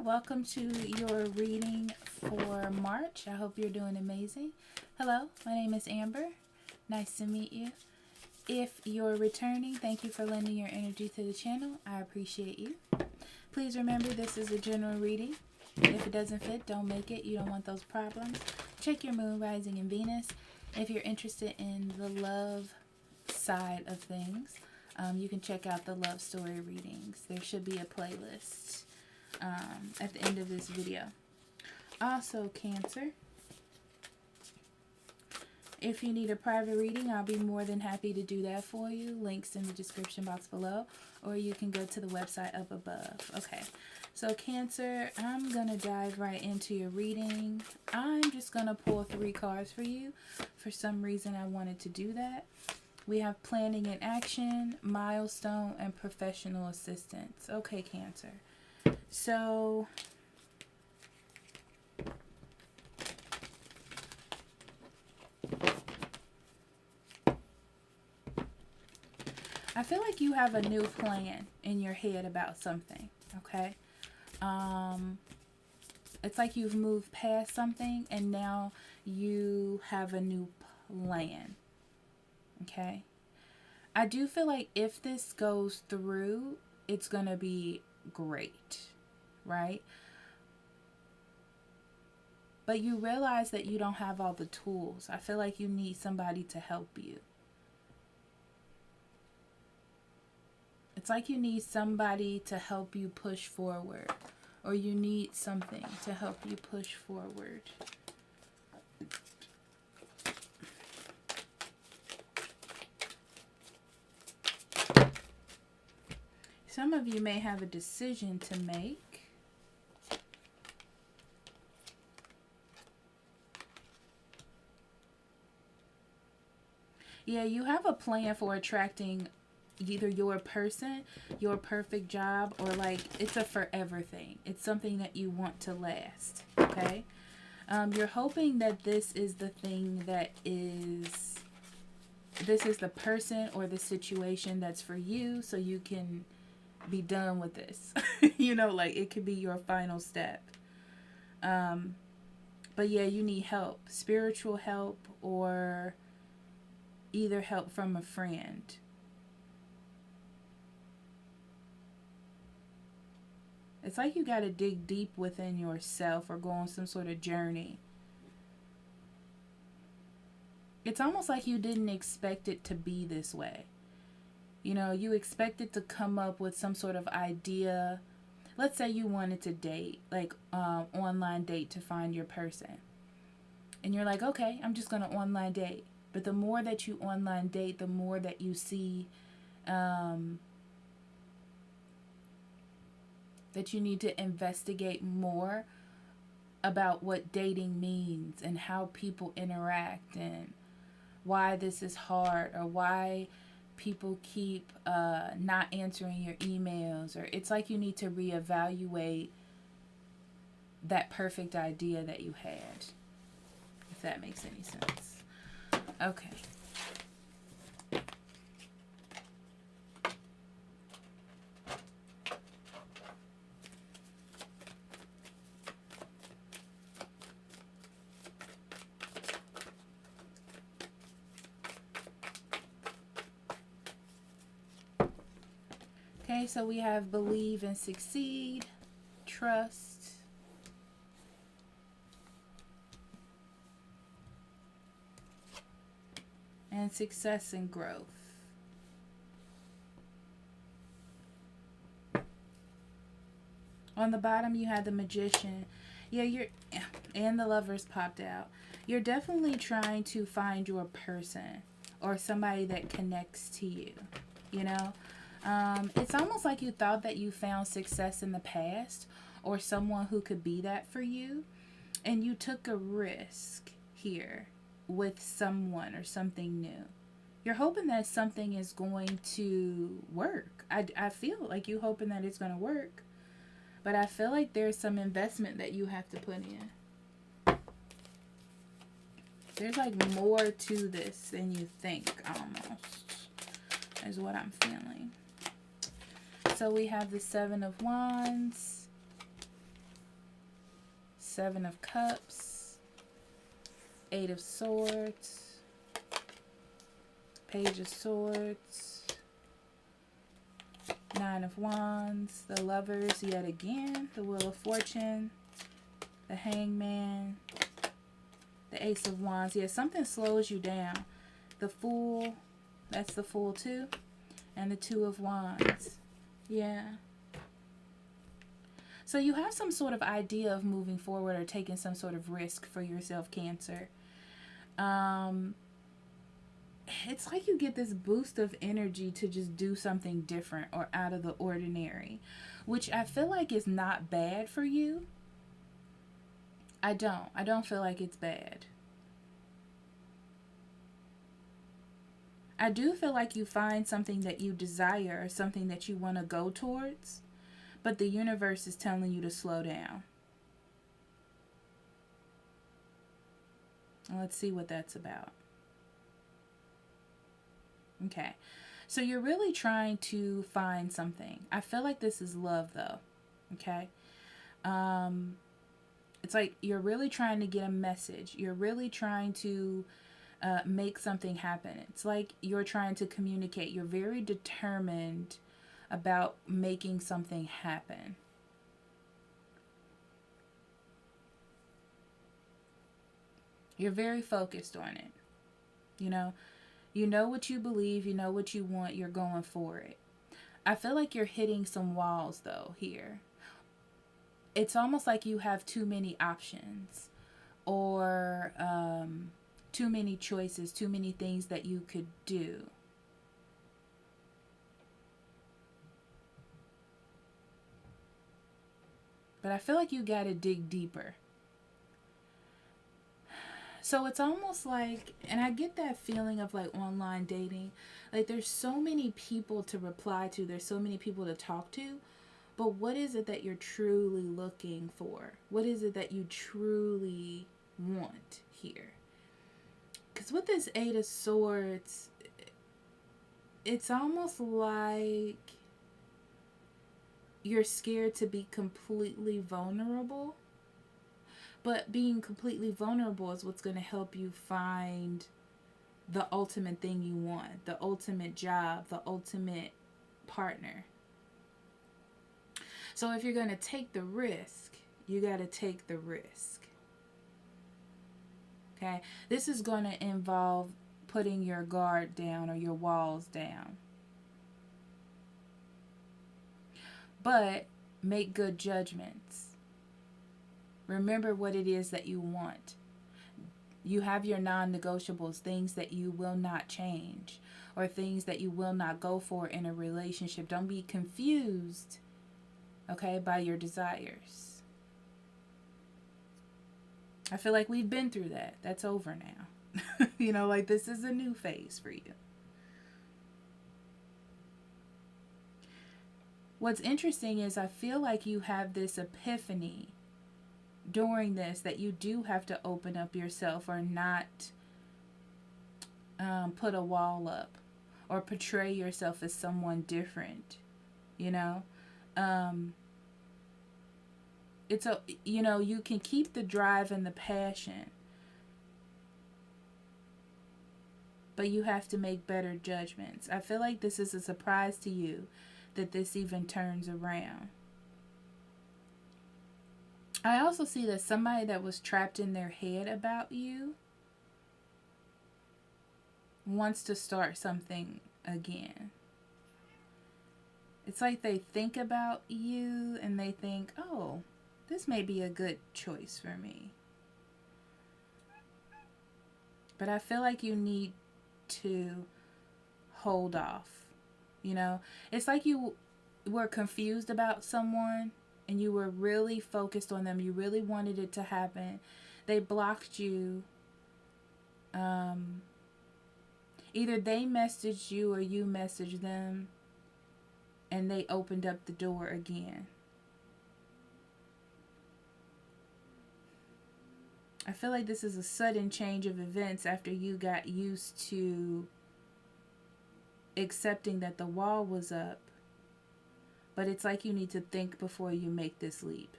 welcome to your reading for March. I hope you're doing amazing. Hello, my name is Amber. Nice to meet you. If you're returning, thank you for lending your energy to the channel. I appreciate you. Please remember, this is a general reading. If it doesn't fit, don't make it. You don't want those problems. Check your moon, rising, and Venus. If you're interested in the love side of things, you can check out the love story readings. There should be a playlist at the end of this video. Also, Cancer, if you need a private reading, I'll be more than happy to do that for you. Links in the description box below, or you can go to the website up above. Okay, so Cancer, I'm going to dive right into your reading. I'm just going to pull 3 cards for you. For some reason, I wanted to do that. We have planning and action, milestone, and professional assistance. Okay, Cancer. So, I feel like you have a new plan in your head about something, okay? It's like you've moved past something and now you have a new plan, okay? I do feel like if this goes through, it's going to be great, right? But you realize that you don't have all the tools. I feel like you need somebody to help you. It's like you need somebody to help you push forward, or you need something to help you push forward. Some of you may have a decision to make. Yeah, you have a plan for attracting either your person, your perfect job, or like it's a forever thing. It's something that you want to last, okay? You're hoping that this is the thing that is, this is the person or the situation that's for you, so you can be done with this. You know, like it could be your final step. But yeah, you need help, spiritual help, or either help from a friend. It's like you got to dig deep within yourself or go on some sort of journey. It's almost like you didn't expect it to be this way. You know, you expected to come up with some sort of idea. Let's say you wanted to date, like online date to find your person. And you're like, okay, I'm just going to online date. But the more that you online date, the more that you see that you need to investigate more about what dating means and how people interact and why this is hard, or why people keep not answering your emails. Or it's like you need to reevaluate that perfect idea that you had, if that makes any sense. Okay. Okay, so we have believe and succeed, trust, and success and growth. On the bottom, you had the magician. Yeah, and the lovers popped out. You're definitely trying to find your person or somebody that connects to you, you know? It's almost like you thought that you found success in the past or someone who could be that for you, and you took a risk here with someone or something new. You're hoping that something is going to work. I feel like you're hoping that it's going to work, but I feel like there's some investment that you have to put in. There's like more to this than you think, almost, is what I'm feeling. So we have the 7 of Wands, Seven of Cups, Eight of Swords, Page of Swords, Nine of Wands, the Lovers yet again, the Wheel of Fortune, the Hangman, the Ace of Wands. Yeah, something slows you down. The Fool, that's the Fool too, and the Two of Wands. Yeah. So you have some sort of idea of moving forward or taking some sort of risk for yourself, Cancer. It's like you get this boost of energy to just do something different or out of the ordinary, which I feel like is not bad for you. I don't feel like it's bad. I do feel like you find something that you desire or something that you want to go towards, but the universe is telling you to slow down. Let's see what that's about. Okay, so you're really trying to find something. I feel like this is love though, okay? It's like you're really trying to get a message. You're really trying to make something happen. It's like you're trying to communicate. You're very determined about making something happen. You're very focused on it. You know what you believe, you know what you want, you're going for it. I feel like you're hitting some walls though here. It's almost like you have too many options or too many choices, too many things that you could do. But I feel like you got to dig deeper. So it's almost like, and I get that feeling of like online dating, like there's so many people to reply to, there's so many people to talk to, but what is it that you're truly looking for? What is it that you truly want here? Because with this Eight of Swords, it's almost like you're scared to be completely vulnerable. But being completely vulnerable is what's going to help you find the ultimate thing you want, the ultimate job, the ultimate partner. So if you're going to take the risk, you got to take the risk. Okay? This is going to involve putting your guard down or your walls down. But make good judgments. Remember what it is that you want. You have your non-negotiables, things that you will not change or things that you will not go for in a relationship. Don't be confused, okay, by your desires. I feel like we've been through that. That's over now. Like this is a new phase for you. What's interesting is I feel like you have this epiphany during this that you do have to open up yourself or not put a wall up or portray yourself as someone different. It's you can keep the drive and the passion, but you have to make better judgments. I feel like this is a surprise to you that this even turns around. I also see that somebody that was trapped in their head about you wants to start something again. It's like they think about you and they think, oh, this may be a good choice for me. But I feel like you need to hold off. It's like you were confused about someone and you were really focused on them. You really wanted it to happen. They blocked you. Either they messaged you or you messaged them and they opened up the door again. I feel like this is a sudden change of events after you got used to accepting that the wall was up. But it's like you need to think before you make this leap.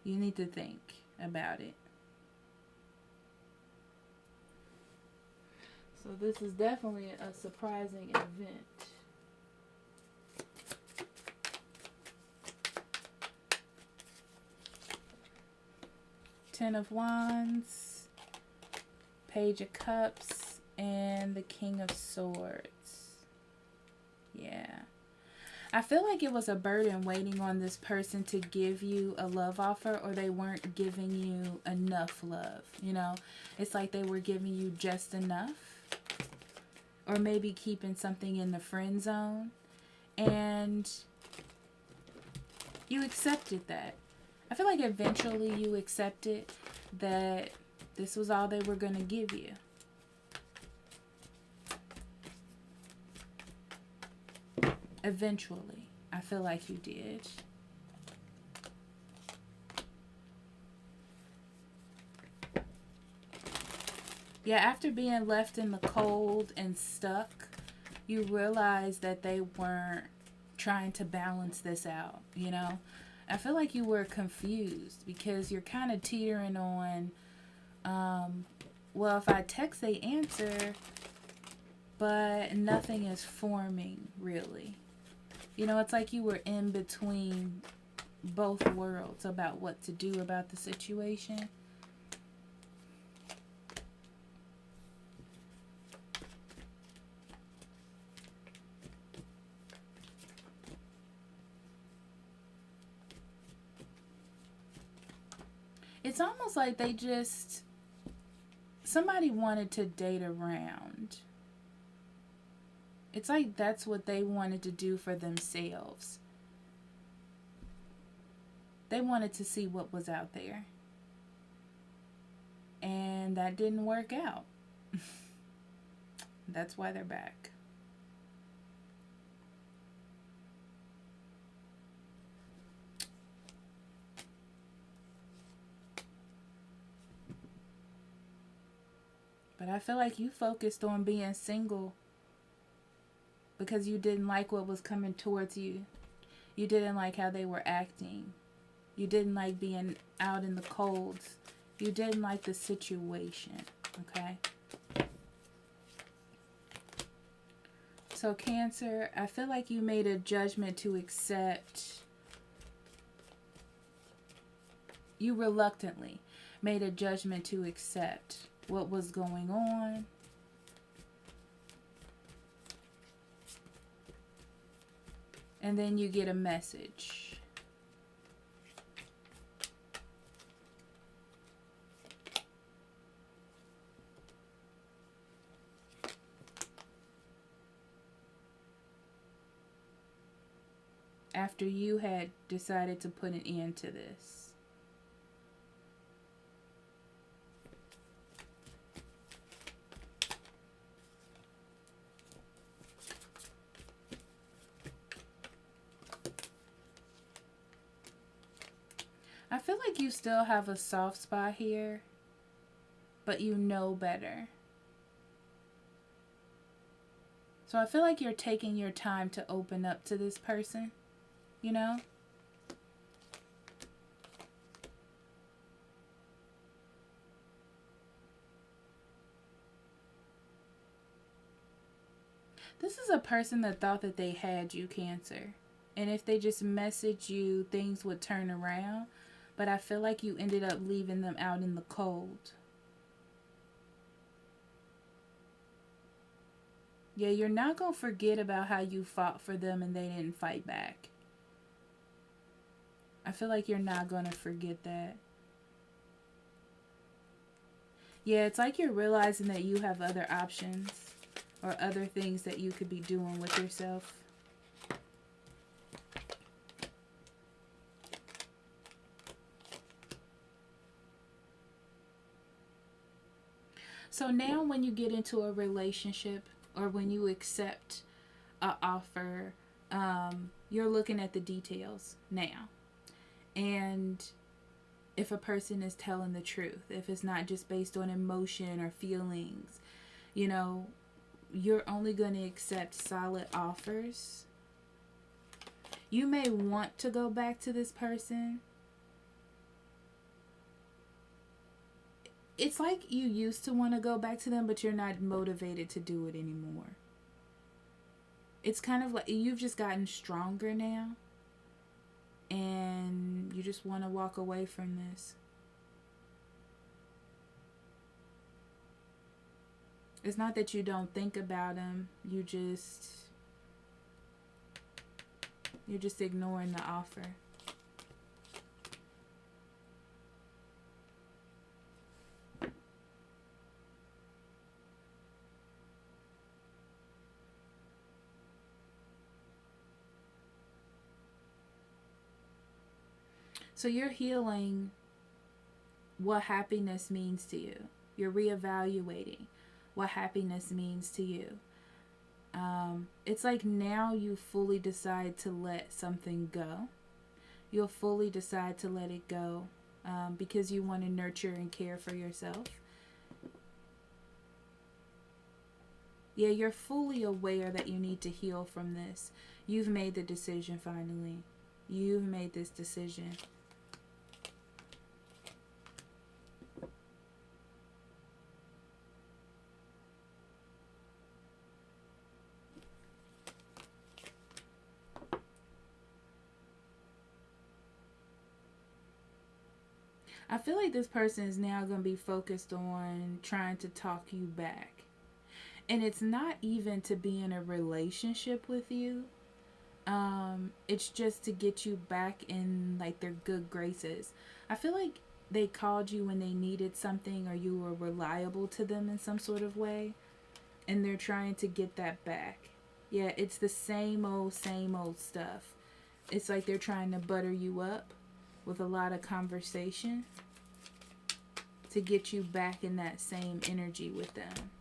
You need to think about it. So this is definitely a surprising event. Ten of Wands, Page of Cups, and the King of Swords. Yeah. I feel like it was a burden waiting on this person to give you a love offer, or they weren't giving you enough love, you know? It's like they were giving you just enough, or maybe keeping something in the friend zone, and you accepted that. I feel like eventually you accepted that this was all they were going to give you. Eventually, I feel like you did. Yeah, after being left in the cold and stuck, you realize that they weren't trying to balance this out, you know? I feel like you were confused because you're kind of teetering on, well, if I text, they answer, but nothing is forming, really. You know, it's like you were in between both worlds about what to do about the situation. It's almost like they just, somebody wanted to date around. It's like that's what they wanted to do for themselves. They wanted to see what was out there. And that didn't work out. That's why they're back. But I feel like you focused on being single because you didn't like what was coming towards you. You didn't like how they were acting. You didn't like being out in the cold. You didn't like the situation, okay? So Cancer, I feel like you made a judgment to accept. You reluctantly made a judgment to accept what was going on. And then you get a message. After you had decided to put an end to this. I feel like you still have a soft spot here, but you know better. So I feel like you're taking your time to open up to this person, you know? This is a person that thought that they had you, Cancer. And if they just message you, things would turn around. But I feel like you ended up leaving them out in the cold. Yeah, you're not going to forget about how you fought for them and they didn't fight back. I feel like you're not going to forget that. Yeah, it's like you're realizing that you have other options or other things that you could be doing with yourself. So now when you get into a relationship or when you accept an offer, you're looking at the details now. And if a person is telling the truth, if it's not just based on emotion or feelings, you know, you're only going to accept solid offers. You may want to go back to this person, it's like you used to want to go back to them, but you're not motivated to do it anymore. It's kind of like you've just gotten stronger now, and you just want to walk away from this. It's not that you don't think about them, you're just ignoring the offer. So you're healing what happiness means to you. You're reevaluating what happiness means to you. It's like now you fully decide to let something go. You'll fully decide to let it go because you want to nurture and care for yourself. Yeah, you're fully aware that you need to heal from this. You've made the decision finally. You've made this decision. I feel like this person is now going to be focused on trying to talk you back. And it's not even to be in a relationship with you. It's just to get you back in like their good graces. I feel like they called you when they needed something, or you were reliable to them in some sort of way. And they're trying to get that back. Yeah, it's the same old stuff. It's like they're trying to butter you up with a lot of conversation to get you back in that same energy with them.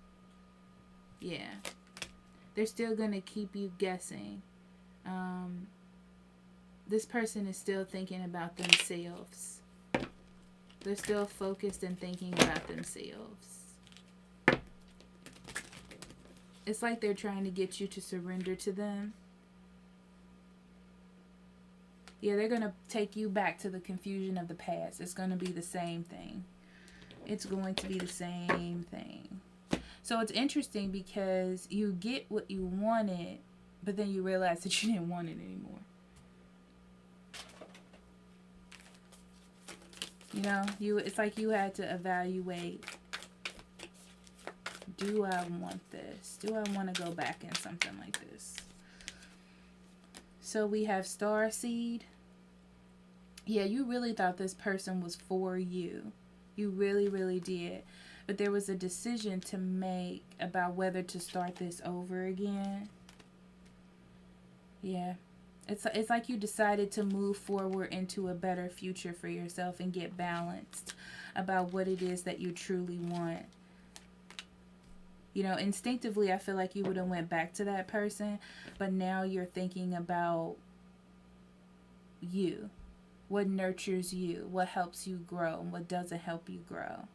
Yeah. They're still going to keep you guessing. This person is still thinking about themselves. They're still focused and thinking about themselves. It's like they're trying to get you to surrender to them. Yeah, they're going to take you back to the confusion of the past. It's going to be the same thing. It's going to be the same thing. So it's interesting because you get what you wanted, but then you realize that you didn't want it anymore. You know, it's like you had to evaluate, do I want this? Do I want to go back in something like this? So we have Starseed. Yeah, you really thought this person was for you. You really, really did. But there was a decision to make about whether to start this over again. Yeah. It's like you decided to move forward into a better future for yourself and get balanced about what it is that you truly want. You know, instinctively, I feel like you would have went back to that person, but now you're thinking about you. What nurtures you, what helps you grow, and what doesn't help you grow.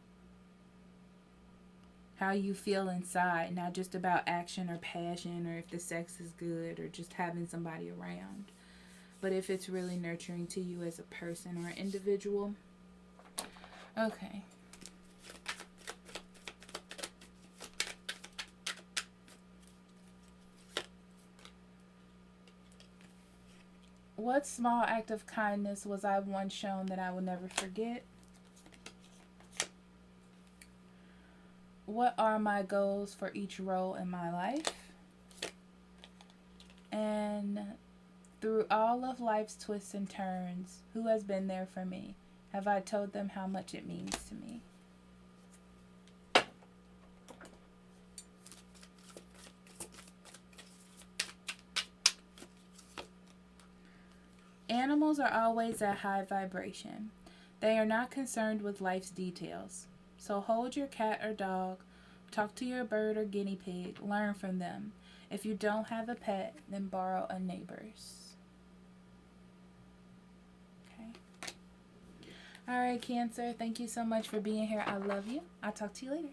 How you feel inside, not just about action or passion, or if the sex is good, or just having somebody around. But if it's really nurturing to you as a person or an individual. Okay. What small act of kindness was I once shown that I will never forget? What are my goals for each role in my life? And through all of life's twists and turns, who has been there for me? Have I told them how much it means to me? Animals are always at high vibration. They are not concerned with life's details. So hold your cat or dog, talk to your bird or guinea pig, learn from them. If you don't have a pet, then borrow a neighbor's. Okay. All right, Cancer, thank you so much for being here. I love you. I'll talk to you later.